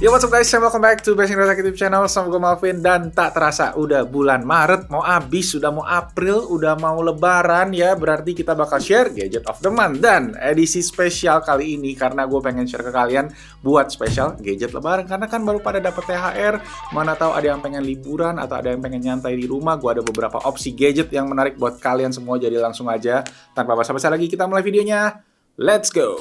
Yo, what's up guys, welcome back to Bashing Rasa YouTube channel. Sama gue Malvin, dan tak terasa udah bulan Maret mau habis, udah mau April, udah mau Lebaran ya. Berarti kita bakal share Gadget of the Month. Dan edisi spesial kali ini karena gue pengen share ke kalian buat spesial gadget Lebaran. Karena kan baru pada dapet THR, mana tahu ada yang pengen liburan atau ada yang pengen nyantai di rumah. Gue ada beberapa opsi gadget yang menarik buat kalian semua. Jadi langsung aja, tanpa basa-basi lagi kita mulai videonya. Let's go!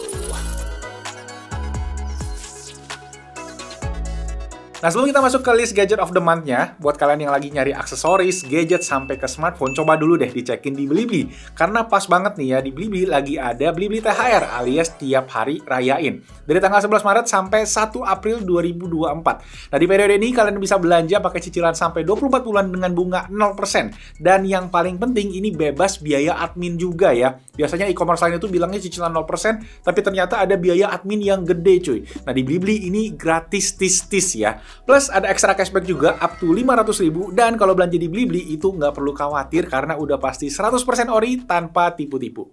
Nah, sebelum kita masuk ke list Gadget of the Month-nya, buat kalian yang lagi nyari aksesoris, gadget, sampai ke smartphone, coba dulu deh dicekin di Blibli. Karena pas banget nih ya, di Blibli lagi ada Blibli THR alias tiap hari rayain. Dari tanggal 11 Maret sampai 1 April 2024. Nah, di periode ini kalian bisa belanja pakai cicilan sampai 24 bulan dengan bunga 0%. Dan yang paling penting, ini bebas biaya admin juga ya. Biasanya e-commerce lain itu bilangnya cicilan 0%, tapi ternyata ada biaya admin yang gede cuy. Nah, di Blibli ini gratis tis-tis ya. Plus ada extra cashback juga up to 500.000, dan kalau belanja di Blibli itu nggak perlu khawatir karena udah pasti 100% ori tanpa tipu-tipu.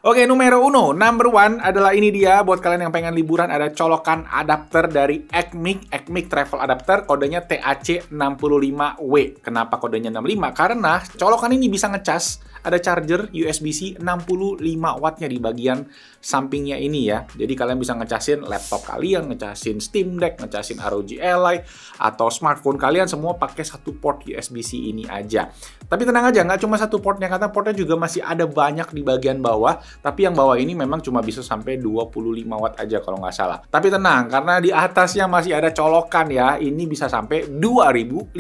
Oke, number one adalah ini dia. Buat kalian yang pengen liburan, ada colokan adapter dari Ecmic Travel Adapter, kodenya TAC65W. Kenapa kodenya 65? Karena colokan ini bisa ngecas. Ada charger USB-C 65 wattnya di bagian sampingnya ini ya. Jadi kalian bisa ngecasin laptop kalian, ngecasin Steam Deck, ngecasin ROG Ally, atau smartphone kalian semua pakai satu port USB-C ini aja. Tapi tenang aja, nggak cuma satu portnya, karena portnya juga masih ada banyak di bagian bawah. Tapi yang bawah ini memang cuma bisa sampai 25 watt aja kalau nggak salah. Tapi tenang, karena di atasnya masih ada colokan ya. Ini bisa sampai 2500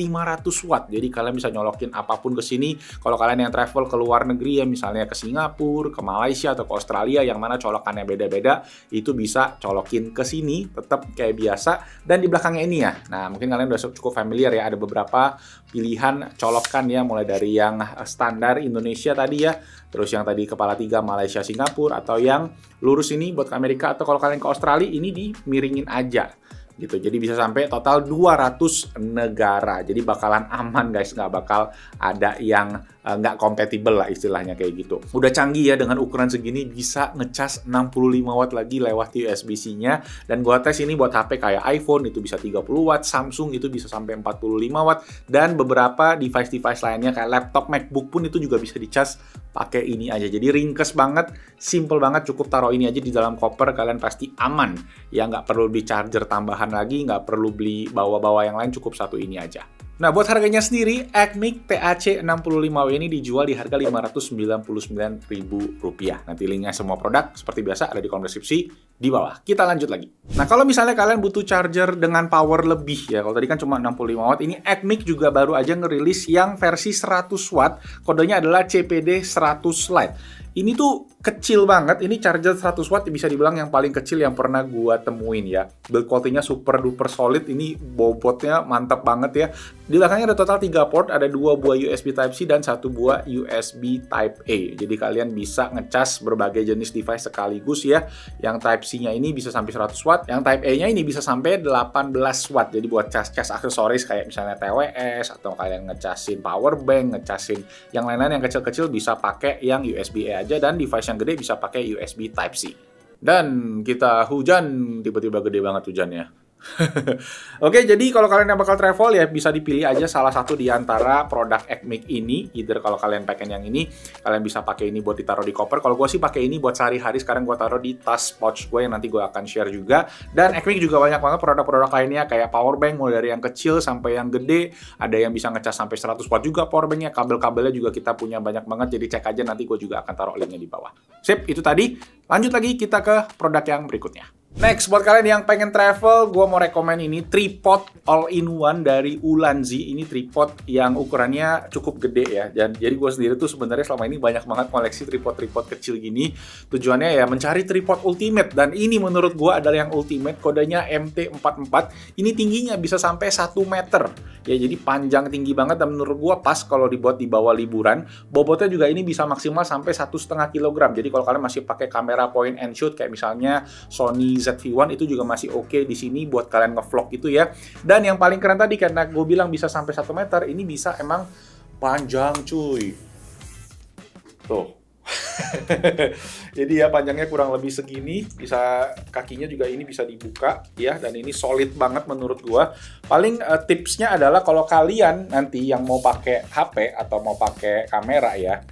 watt. Jadi kalian bisa nyolokin apapun ke sini. Kalau kalian yang travel ke luar negeri ya, misalnya ke Singapura, ke Malaysia, atau ke Australia, yang mana colokannya beda-beda, itu bisa colokin ke sini, tetap kayak biasa. Dan di belakangnya ini ya, nah mungkin kalian udah cukup familiar ya, ada beberapa pilihan colokan ya, mulai dari yang standar Indonesia tadi ya, terus yang tadi kepala 3 Malaysia, Singapura, atau yang lurus ini buat ke Amerika, atau kalau kalian ke Australia ini dimiringin aja gitu. Jadi bisa sampai total 200 negara. Jadi bakalan aman guys, nggak bakal ada yang nggak compatible lah istilahnya kayak gitu. Udah canggih ya, dengan ukuran segini bisa ngecas 65 watt lagi lewat USB-C-nya. Dan gua tes ini buat HP kayak iPhone itu bisa 30 watt, Samsung itu bisa sampai 45 watt, dan beberapa device-device lainnya kayak laptop, MacBook pun itu juga bisa dicas pakai ini aja. Jadi ringkes banget, simple banget, cukup taruh ini aja di dalam koper, kalian pasti aman. Ya nggak perlu beli charger tambahan lagi, nggak perlu beli bawa-bawa yang lain, cukup satu ini aja. Nah, buat harganya sendiri, Ecmic TAC65W ini dijual di harga Rp599.000. Nanti linknya semua produk, seperti biasa, ada di kolom deskripsi di bawah. Kita lanjut lagi. Nah, kalau misalnya kalian butuh charger dengan power lebih ya, kalau tadi kan cuma 65 watt, ini Ecmic juga baru aja ngerilis yang versi 100 watt, kodenya adalah CPD 100 Lite. Ini tuh kecil banget, ini charger 100 watt bisa dibilang yang paling kecil yang pernah gua temuin ya. Build quality-nya super duper solid, ini bobotnya mantap banget ya. Di belakangnya ada total 3 port, ada 2 buah USB Type-C dan 1 buah USB Type-A. Jadi kalian bisa ngecas berbagai jenis device sekaligus ya. Yang Type-C-nya ini bisa sampai 100 watt, yang Type-A-nya ini bisa sampai 18 watt. Jadi buat cas-cas aksesoris kayak misalnya TWS, atau kalian ngecasin power bank, ngecasin yang lain-lain yang kecil-kecil bisa pakai yang USB-A aja, dan device yang gede bisa pakai USB Type-C. Dan kita hujan, tiba-tiba gede banget hujannya. Oke, jadi kalau kalian yang bakal travel ya bisa dipilih aja salah satu di antara produk Ecmic ini. Either kalau kalian pengen yang ini, kalian bisa pakai ini buat ditaruh di koper. Kalau gue sih pakai ini buat sehari-hari, sekarang gue taruh di tas pouch gue yang nanti gue akan share juga. Dan Ecmic juga banyak banget produk-produk lainnya kayak power bank, mulai dari yang kecil sampai yang gede. Ada yang bisa ngecas sampai 100 watt juga power banknya. Kabel-kabelnya juga kita punya banyak banget, jadi cek aja, nanti gue juga akan taruh linknya di bawah. Sip, itu tadi. Lanjut lagi kita ke produk yang berikutnya. Next, buat kalian yang pengen travel, gue mau rekomen ini tripod all-in-one dari Ulanzi. Ini tripod yang ukurannya cukup gede ya. Dan jadi gue sendiri tuh sebenarnya selama ini banyak banget koleksi tripod-tripod kecil gini. Tujuannya ya mencari tripod ultimate. Dan ini menurut gue adalah yang ultimate, kodenya MT44. Ini tingginya bisa sampai 1 meter. Ya, jadi panjang tinggi banget, dan menurut gue pas kalau dibuat di bawah liburan. Bobotnya juga ini bisa maksimal sampai 1,5 kg. Jadi kalau kalian masih pakai kamera point and shoot kayak misalnya Sony ZV-1 itu juga masih oke di sini buat kalian ngevlog itu ya. Dan yang paling keren tadi, karena gue bilang bisa sampai 1 meter, ini bisa emang panjang cuy. Tuh. Jadi ya panjangnya kurang lebih segini, bisa kakinya juga ini bisa dibuka ya, dan ini solid banget menurut gua. Paling tipsnya adalah kalau kalian nanti yang mau pakai HP atau mau pakai kamera ya,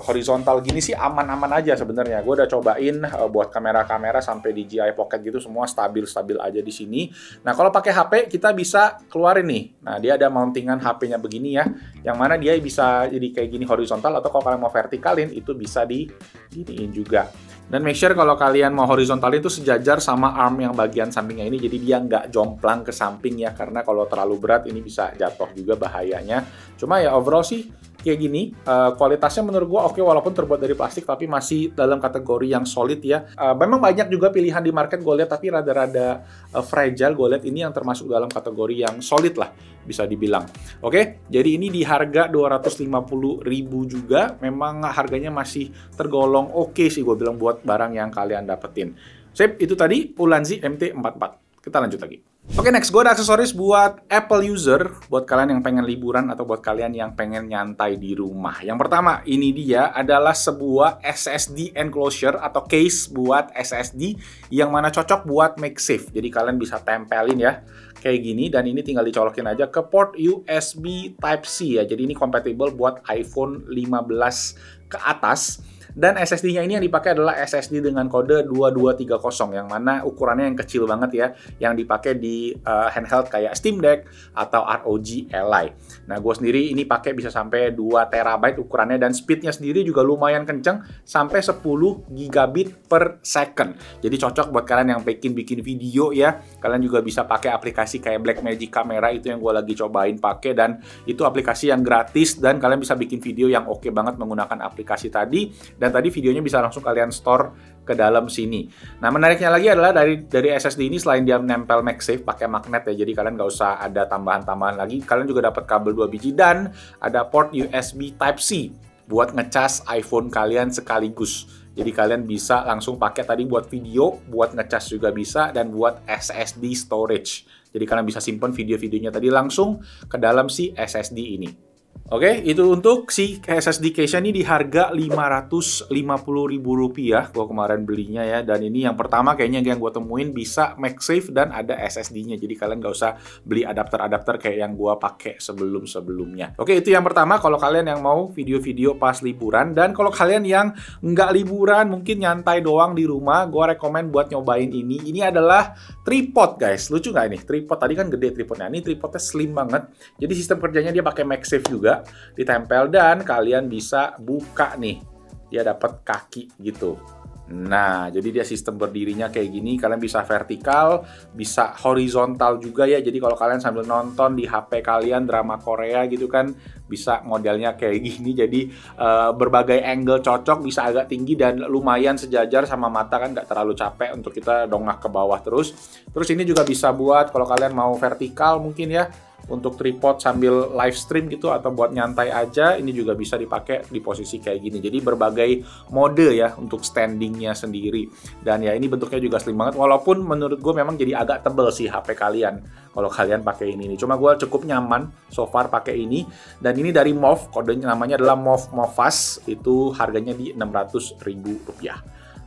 horizontal gini sih aman-aman aja sebenarnya. Gue udah cobain buat kamera-kamera sampai DJI Pocket gitu, semua stabil-stabil aja di sini. Nah, kalau pakai HP kita bisa keluarin nih. Nah, dia ada mountingan HP-nya begini ya, yang mana dia bisa jadi kayak gini horizontal, atau kalau kalian mau vertikalin itu bisa diginiin juga. Dan make sure kalau kalian mau horizontal itu sejajar sama arm yang bagian sampingnya ini, jadi dia nggak jomplang ke samping ya, karena kalau terlalu berat ini bisa jatuh juga bahayanya. Cuma ya overall sih kayak gini, kualitasnya menurut gua oke, walaupun terbuat dari plastik tapi masih dalam kategori yang solid ya. Memang banyak juga pilihan di market gue lihat, tapi rada-rada fragile. Gue lihat ini yang termasuk dalam kategori yang solid lah, bisa dibilang. Oke, jadi ini di harga 250.000 juga, memang harganya masih tergolong oke sih gue bilang buat barang yang kalian dapetin. Sip, itu tadi Ulanzi MT44. Kita lanjut lagi. Oke, next, gue ada aksesoris buat Apple user, buat kalian yang pengen liburan atau buat kalian yang pengen nyantai di rumah. Yang pertama, ini dia adalah sebuah SSD enclosure atau case buat SSD yang mana cocok buat MagSafe. Jadi kalian bisa tempelin ya, kayak gini, dan ini tinggal dicolokin aja ke port USB Type-C ya. Jadi ini compatible buat iPhone 15 ke atas. Dan SSD-nya ini yang dipakai adalah SSD dengan kode 2230, yang mana ukurannya yang kecil banget ya, yang dipakai di handheld kayak Steam Deck atau ROG Ally. Nah, gue sendiri ini pakai bisa sampai 2 TB ukurannya, dan speednya sendiri juga lumayan kenceng, sampai 10 gigabit per second. Jadi cocok buat kalian yang bikin video ya. Kalian juga bisa pakai aplikasi kayak Blackmagic Camera, itu yang gue lagi cobain pakai, dan itu aplikasi yang gratis, dan kalian bisa bikin video yang oke banget menggunakan aplikasi tadi. Dan tadi videonya bisa langsung kalian store ke dalam sini. Nah, menariknya lagi adalah dari SSD ini, selain dia nempel MagSafe pakai magnet ya, jadi kalian nggak usah ada tambahan-tambahan lagi. Kalian juga dapat kabel 2 biji dan ada port USB Type-C buat ngecas iPhone kalian sekaligus. Jadi kalian bisa langsung pakai tadi buat video, buat ngecas juga bisa, dan buat SSD storage. Jadi kalian bisa simpan video-videonya tadi langsung ke dalam si SSD ini. Oke, itu untuk si SSD case-nya ini di harga Rp550.000 gue kemarin belinya ya. Dan ini yang pertama kayaknya yang gue temuin bisa MagSafe dan ada SSD-nya. Jadi kalian nggak usah beli adapter-adapter kayak yang gue pakai sebelum-sebelumnya. Oke, itu yang pertama kalau kalian yang mau video-video pas liburan. Dan kalau kalian yang nggak liburan, mungkin nyantai doang di rumah, gue rekomen buat nyobain ini. Ini adalah tripod guys. Lucu nggak ini? Tripod tadi kan gede tripodnya. Ini tripodnya slim banget. Jadi sistem kerjanya dia pakai MagSafe juga, ditempel, dan kalian bisa buka nih, dia dapat kaki gitu. Nah, jadi dia sistem berdirinya kayak gini. Kalian bisa vertikal, bisa horizontal juga ya. Jadi kalau kalian sambil nonton di HP kalian drama Korea gitu kan, bisa modelnya kayak gini. Jadi berbagai angle cocok, bisa agak tinggi dan lumayan sejajar sama mata kan, nggak terlalu capek untuk kita dongak ke bawah terus. Terus ini juga bisa buat kalau kalian mau vertikal mungkin ya, untuk tripod sambil live stream gitu, atau buat nyantai aja, ini juga bisa dipakai di posisi kayak gini. Jadi berbagai mode ya untuk standingnya sendiri. Dan ya ini bentuknya juga slim banget, walaupun menurut gue memang jadi agak tebel sih HP kalian kalau kalian pakai ini nih. Cuma gue cukup nyaman so far pakai ini. Dan ini dari MOV, kodenya namanya adalah MOVAS, itu harganya di Rp600.000.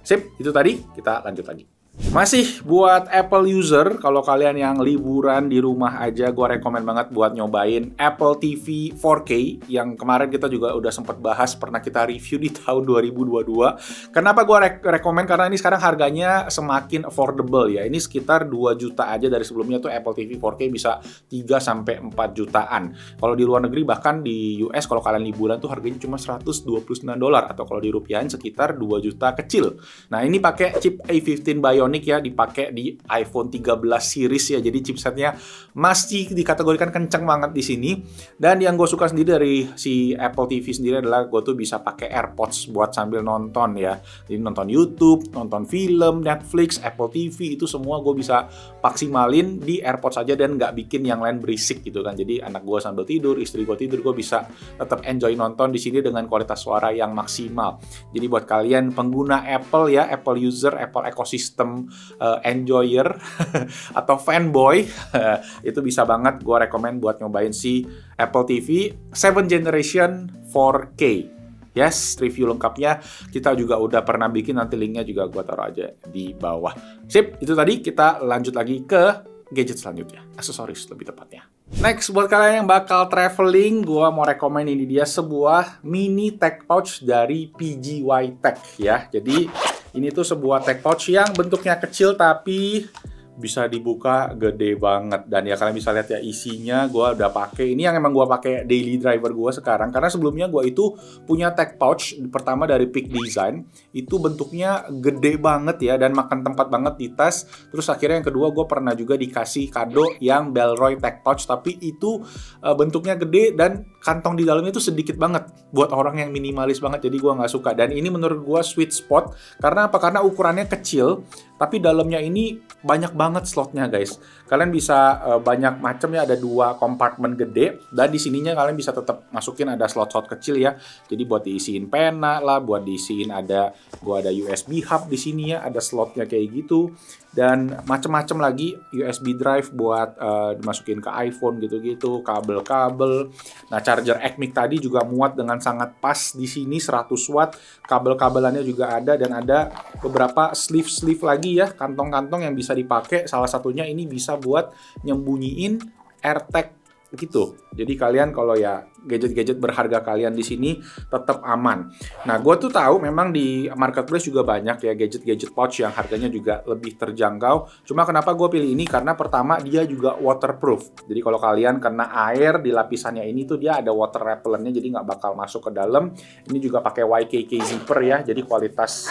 Sip, itu tadi, kita lanjut lagi. Masih buat Apple user, kalau kalian yang liburan di rumah aja, gue rekomen banget buat nyobain Apple TV 4K yang kemarin kita juga udah sempat bahas, pernah kita review di tahun 2022. Kenapa gue rekomen? Karena ini sekarang harganya semakin affordable ya. Ini sekitar 2 juta aja, dari sebelumnya tuh Apple TV 4K bisa 3-4 jutaan. Kalau di luar negeri, bahkan di US, kalau kalian liburan tuh harganya cuma $129, atau kalau dirupiahin sekitar 2 juta kecil. Nah, ini pakai chip A15 Bionic ya, dipakai di iPhone 13 series ya. Jadi chipsetnya masih dikategorikan kenceng banget di sini. Dan yang gue suka sendiri dari si Apple TV sendiri adalah gue tuh bisa pakai AirPods buat sambil nonton ya. Jadi nonton YouTube, nonton film, Netflix, Apple TV, itu semua gue bisa maksimalin di AirPods aja, dan nggak bikin yang lain berisik gitu kan. Jadi anak gue sambil tidur, istri gue tidur, gue bisa tetap enjoy nonton di sini dengan kualitas suara yang maksimal. Jadi buat kalian pengguna Apple ya, Apple user, Apple ecosystem enjoyer atau fanboy, itu bisa banget gue rekomen buat nyobain si Apple TV 7th Generation 4K. Yes, review lengkapnya kita juga udah pernah bikin, nanti linknya juga gue taruh aja di bawah. Sip, itu tadi. Kita lanjut lagi ke gadget selanjutnya, aksesoris lebih tepatnya. Next, buat kalian yang bakal traveling, gue mau rekomen ini dia, sebuah mini tech pouch dari PGY Tech ya. Jadi ini tuh sebuah tech pouch yang bentuknya kecil tapi bisa dibuka gede banget. Dan ya kalian bisa lihat ya isinya, gue udah pakai. Ini yang emang gue pakai daily driver gue sekarang, karena sebelumnya gue itu punya tech pouch pertama dari Peak Design, itu bentuknya gede banget ya dan makan tempat banget di tas. Terus akhirnya yang kedua gue pernah juga dikasih kado yang Bellroy tech pouch, tapi itu bentuknya gede dan kantong di dalamnya itu sedikit banget buat orang yang minimalis banget, jadi gue nggak suka. Dan ini menurut gue sweet spot, karena apa? Karena ukurannya kecil tapi dalamnya ini banyak banget slotnya guys. Kalian bisa banyak macam ya, ada 2 kompartemen gede, dan di sininya kalian bisa tetap masukin ada slot-slot kecil ya. Jadi buat diisiin pena lah, buat diisiin ada USB hub di sini ya, ada slotnya kayak gitu. Dan macem-macem lagi, USB drive buat dimasukin ke iPhone gitu-gitu, kabel-kabel. Nah, charger ECMIC tadi juga muat dengan sangat pas di sini 100 watt. Kabel-kabelannya juga ada, dan ada beberapa sleeve-sleeve lagi ya, kantong-kantong yang bisa dipakai. Salah satunya ini bisa buat nyembunyiin AirTag gitu. Jadi kalian kalau ya gadget-gadget berharga kalian di sini tetap aman. Nah, gue tuh tahu memang di marketplace juga banyak ya gadget-gadget pouch yang harganya juga lebih terjangkau. Cuma kenapa gue pilih ini? Karena pertama dia juga waterproof. Jadi kalau kalian kena air di lapisannya ini tuh dia ada water repellentnya, jadi nggak bakal masuk ke dalam. Ini juga pakai YKK zipper ya, jadi kualitas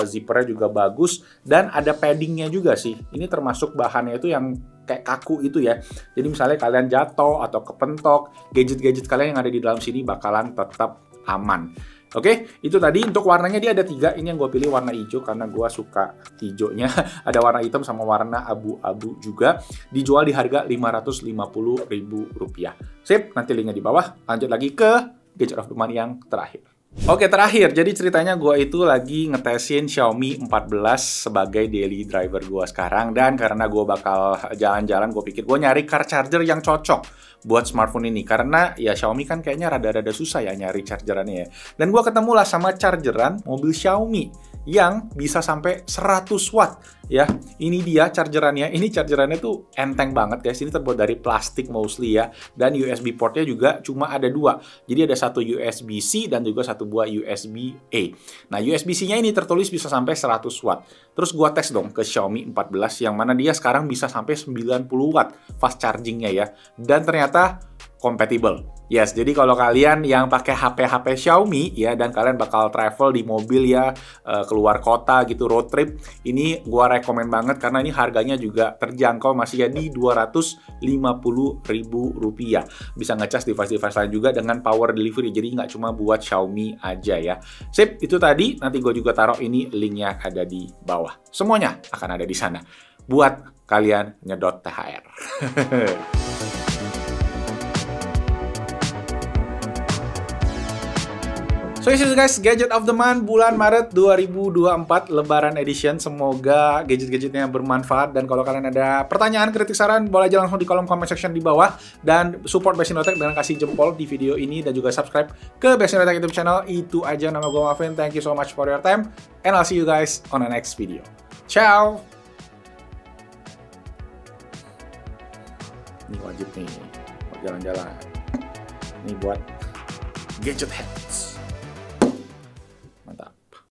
zippernya juga bagus, dan ada paddingnya juga sih. Ini termasuk bahannya itu yang kayak kaku itu ya. Jadi misalnya kalian jatuh atau kepentok, gadget-gadget kalian yang ada di dalam sini bakalan tetap aman. Oke, itu tadi. Untuk warnanya dia ada 3. Ini yang gue pilih warna hijau karena gue suka hijaunya. Ada warna hitam sama warna abu-abu juga. Dijual di harga Rp550.000. Sip, nanti linknya di bawah. Lanjut lagi ke gadget of the month yang terakhir. Oke, terakhir. Jadi ceritanya gue itu lagi ngetesin Xiaomi 14 sebagai daily driver gue sekarang. Dan karena gue bakal jalan-jalan, gue pikir gue nyari car charger yang cocok buat smartphone ini. Karena ya Xiaomi kan kayaknya rada-rada susah ya nyari chargerannya ya. Dan gue ketemulah sama chargeran mobil Xiaomi yang bisa sampai 100 watt ya. Ini dia chargerannya. Ini chargerannya tuh enteng banget guys. Ini terbuat dari plastik mostly ya. Dan USB portnya juga cuma ada 2. Jadi ada satu USB-C dan juga satu buah USB-A. Nah, USB-C-nya ini tertulis bisa sampai 100 watt. Terus gua tes dong ke Xiaomi 14 yang mana dia sekarang bisa sampai 90 watt fast chargingnya ya. Dan ternyata compatible. Yes, jadi kalau kalian yang pakai HP Xiaomi ya, dan kalian bakal travel di mobil ya, keluar kota gitu, road trip, ini gua rekomen banget karena ini harganya juga terjangkau, masih ya di Rp250.000. Bisa ngecas device-device lain juga dengan power delivery, jadi nggak cuma buat Xiaomi aja ya. Sip, itu tadi. Nanti gue juga taruh ini linknya ada di bawah. Semuanya akan ada di sana buat kalian nyedot THR. So this is guys, Gadget of the Month bulan Maret 2024 Lebaran Edition. Semoga gadget-gadgetnya bermanfaat. Dan kalau kalian ada pertanyaan, kritik, saran, boleh aja langsung di kolom comment section di bawah. Dan support Best Inotech dengan kasih jempol di video ini. Dan juga subscribe ke Best Inotech YouTube channel. Itu aja, nama gue Marvin. Thank you so much for your time. And I'll see you guys on the next video. Ciao! Ini wajib nih buat jalan-jalan. Ini buat gadget heads.